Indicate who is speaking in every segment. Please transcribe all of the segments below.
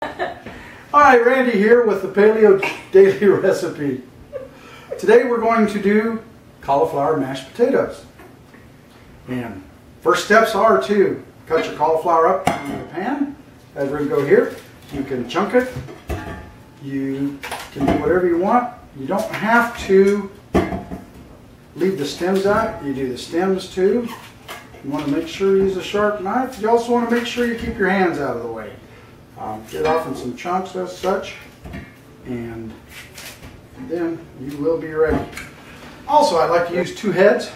Speaker 1: Hi, Randy here with the Paleo Daily Recipe. Today we're going to do cauliflower mashed potatoes. And first steps are to cut your cauliflower up in the pan. As we're going to go here, you can chunk it. You can do whatever you want. You don't have to leave the stems out. You do the stems too. You want to make sure you use a sharp knife. You also want to make sure you keep your hands out of the way. Get off in some chunks as such, and then you will be ready. Also, I like to use 2 heads,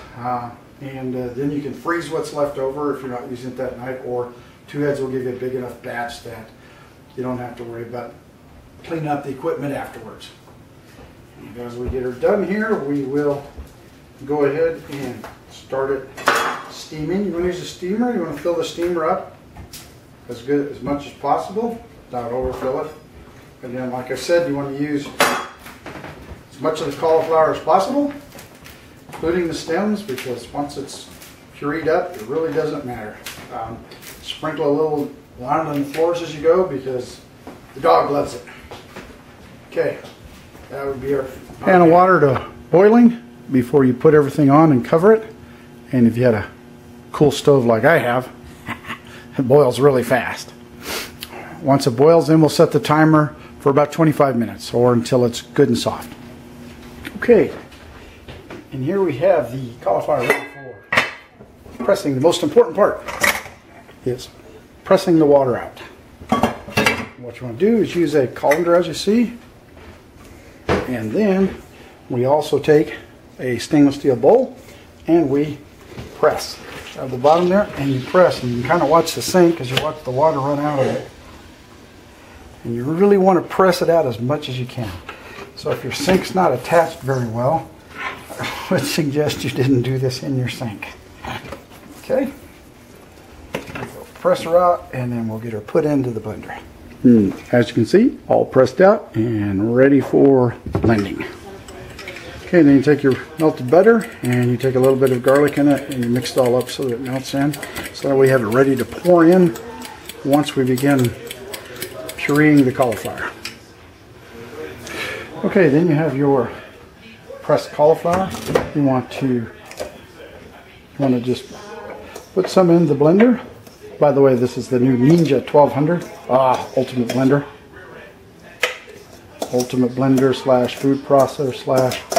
Speaker 1: and then you can freeze what's left over if you're not using it that night, or 2 heads will give you a big enough batch that you don't have to worry about cleaning up the equipment afterwards. And as we get her done here, we will go ahead and start it steaming. You want to use a steamer. You want to fill the steamer up as much as possible, not overfill it. And then, like I said, you want to use as much of the cauliflower as possible, including the stems, because once it's pureed up, it really doesn't matter. Sprinkle a little lime on the floors as you go, because the dog loves it. Okay, that would be our pan of water to boiling before you put everything on and cover it. And if you had a cool stove like I have, it boils really fast. Once it boils, then we'll set the timer for about 25 minutes or until it's good and soft. Okay, and here we have the cauliflower ready for pressing. The most important part is pressing the water out. What you want to do is use a colander, as you see, and then we also take a stainless steel bowl and we press. At the bottom there, and you press, and you can kind of watch the sink as you watch the water run out of it. And you really want to press it out as much as you can. So if your sink's not attached very well, I would suggest you didn't do this in your sink. Okay? We'll press her out, and then we'll get her put into the blender. As you can see, all pressed out and ready for blending. Okay, then you take your melted butter and you take a little bit of garlic in it and you mix it all up so that it melts in. So that we have it ready to pour in once we begin pureeing the cauliflower. Okay, then you have your pressed cauliflower. You want to just put some in the blender. By the way, this is the new Ninja 1200 Ultimate Blender. Ultimate Blender / food processor /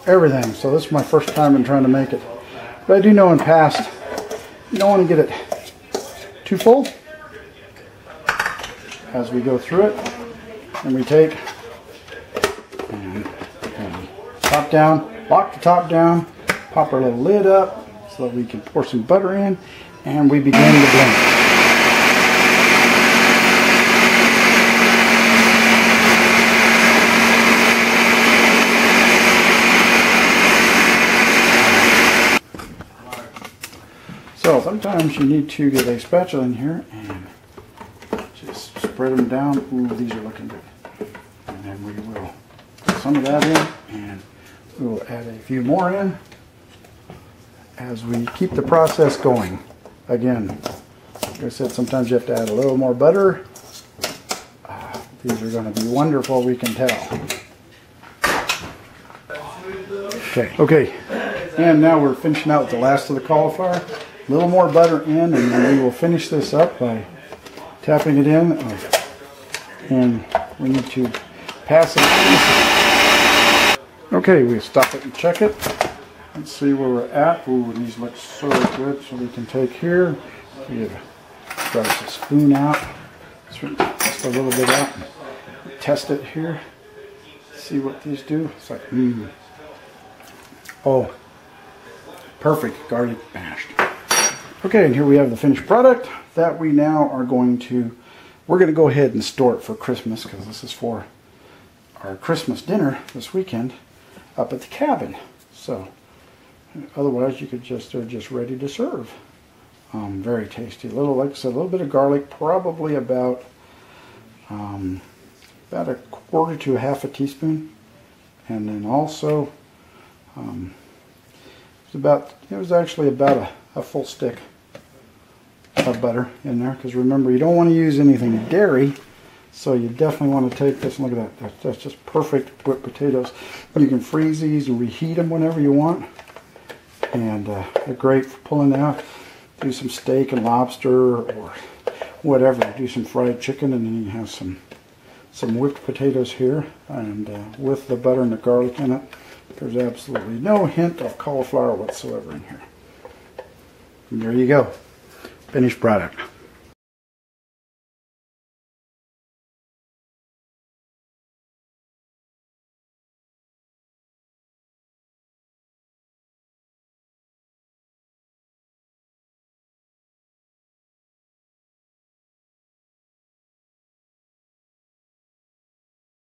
Speaker 1: everything. So this is my first time in trying to make it. But I do know in past, you don't want to get it too full as we go through it. And we take and top down, lock the top down, pop our little lid up so that we can pour some butter in, and we begin to blend. So sometimes you need to get a spatula in here and just spread them down. Ooh, these are looking good. And then we will put some of that in, and we will add a few more in as we keep the process going. Again, like I said, sometimes you have to add a little more butter. These are going to be wonderful, we can tell. Okay, and now we're finishing out with the last of the cauliflower. A little more butter in, and then we will finish this up by tapping it in, and we need to pass it. Okay, we stop it and check it. Let's see where we're at. Ooh, these look so good. So we can take here, we brush the spoon out, just a little bit out, and test it here. See what these do. It's like, oh, perfect garlic mashed. Okay, and here we have the finished product that we now are going to, we're going to go ahead and store it for Christmas, because this is for our Christmas dinner this weekend up at the cabin. So otherwise you could just, they're just ready to serve. Very tasty. A little, like I said, a little bit of garlic, probably about a quarter to a half a teaspoon. And then also it was actually about a full stick of butter in there, because remember, you don't want to use anything dairy, So you definitely want to take this and look at that. That's just perfect whipped potatoes. You can freeze these and reheat them whenever you want. And they're great for pulling out. Do some steak and lobster or whatever. Do some fried chicken, and then you have some whipped potatoes here. And with the butter and the garlic in it, there's absolutely no hint of cauliflower whatsoever in here. And there you go. Finished product.